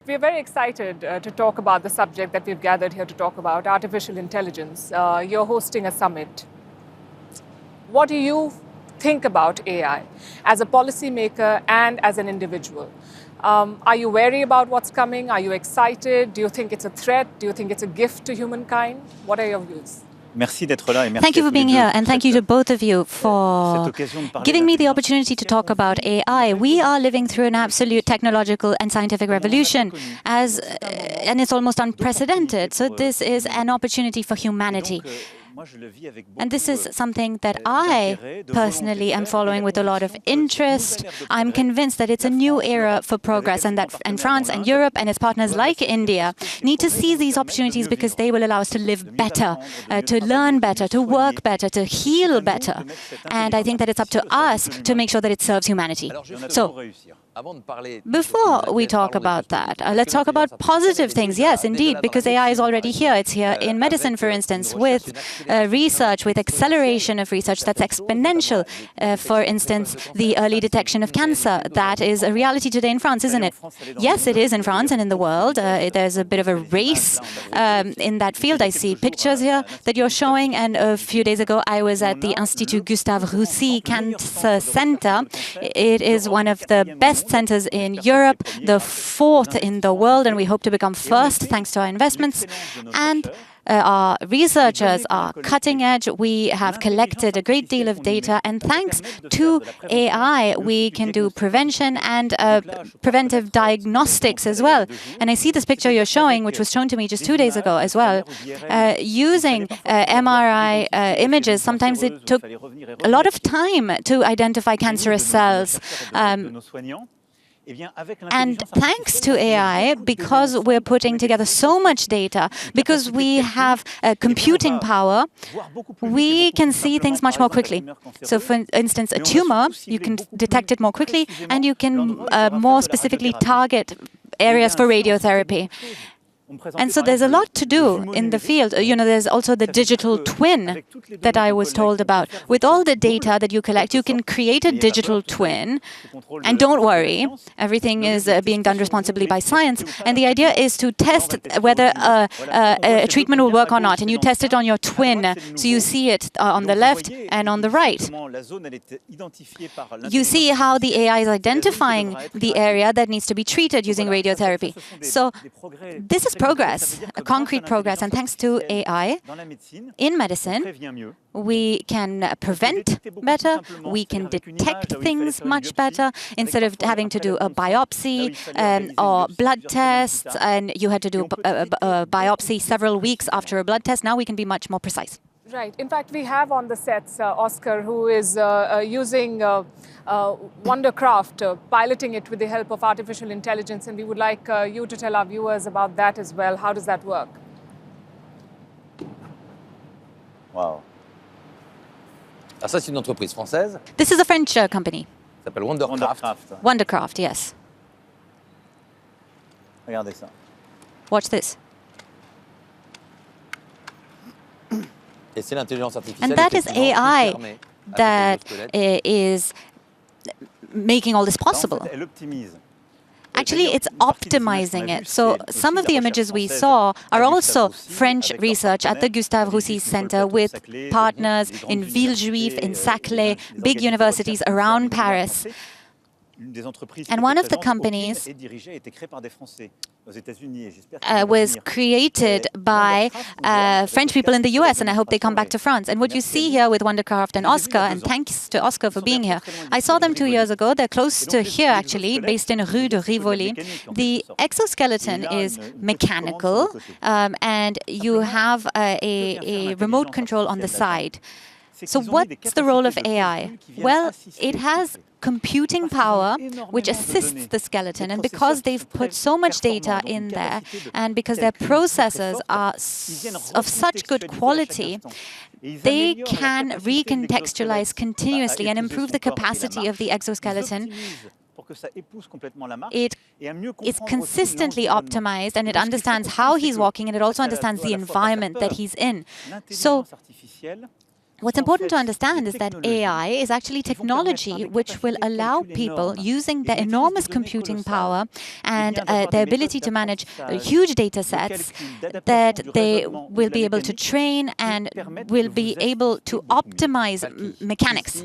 we're very excited to talk about the subject that we've gathered here to talk about, artificial intelligence. You're hosting a summit. What do you think about AI as a policymaker and as an individual? Are you wary about what's coming? Are you excited? Do you think it's a threat? Do you think it's a gift to humankind? What are your views? Thank you for being here, and thank you to both of you for giving me the opportunity to talk about AI. We are living through an absolute technological and scientific revolution, and it's almost unprecedented. So this is an opportunity for humanity. And this is something that I personally am following with a lot of interest. I'm convinced that it's a new era for progress, and that France and Europe and its partners like India need to seize these opportunities because they will allow us to live better, to learn better, to work better, to heal better. And I think that it's up to us to make sure that it serves humanity. So, before we talk about that, let's talk about positive things. Yes, indeed, because AI is already here. It's here in medicine, for instance, with research, with acceleration of research that's exponential. For instance, the early detection of cancer. That is a reality today in France, isn't it? Yes, it is in France and in the world. There's a bit of a race in that field. I see pictures here that you're showing. And a few days ago, I was at the Institut Gustave Roussy Cancer Center. It is one of the best centers in Europe, the 4th in the world, and we hope to become first thanks to our investments. And our researchers are cutting edge. We have collected a great deal of data, and thanks to AI, we can do prevention and preventive diagnostics as well. And I see this picture you're showing, which was shown to me just 2 days ago as well. Using MRI images, sometimes it took a lot of time to identify cancerous cells. And thanks to AI, because we're putting together so much data, because we have computing power, we can see things much more quickly. So for instance, a tumor, you can detect it more quickly, and you can more specifically target areas for radiotherapy. And so there's a lot to do in the field. You know, there's also the digital twin that I was told about. With all the data that you collect, you can create a digital twin. And don't worry, everything is being done responsibly by science. And the idea is to test whether a treatment will work or not. And you test it on your twin. So you see it on the left and on the right. You see how the AI is identifying the area that needs to be treated using radiotherapy. So this is progress, concrete progress, and thanks to AI, in medicine, we can prevent better, we can detect things much better. Instead of having to do a biopsy or blood tests, and you had to do a biopsy several weeks after a blood test, now we can be much more precise. Right. In fact, we have on the sets Oscar, who is using Wondercraft, piloting it with the help of artificial intelligence, and we would like you to tell our viewers about that as well. How does that work? Wow. Ah, ça, c'est une entreprise française. This is a French company. Ça s'appelle Wondercraft. Wondercraft, yes. Regardez ça. Watch this. And that is AI that is making all this possible. Actually, it's optimizing it. So some of the images we saw are also French research at the Gustave Roussy Center with partners in Villejuif, in Saclay, big universities around Paris. And one of the companies was created by French people in the US, and I hope they come back to France. And what you see here with Wondercraft and Oscar, and thanks to Oscar for being here, I saw them 2 years ago. They're close to here, actually, based in Rue de Rivoli. The exoskeleton is mechanical, and you have a remote control on the side. So what's the role of AI? Well, it has computing power which assists the skeleton, and because they've put so much data in there, and because their processors are of such good quality, they can recontextualize continuously and improve the capacity of the exoskeleton. It is consistently optimized, and it understands how he's walking, and it also understands the environment that he's in. So What's important to understand is that AI is actually technology which will allow people, using their enormous computing power and their ability to manage huge data sets, that they will be able to train and will be able to optimize mechanics.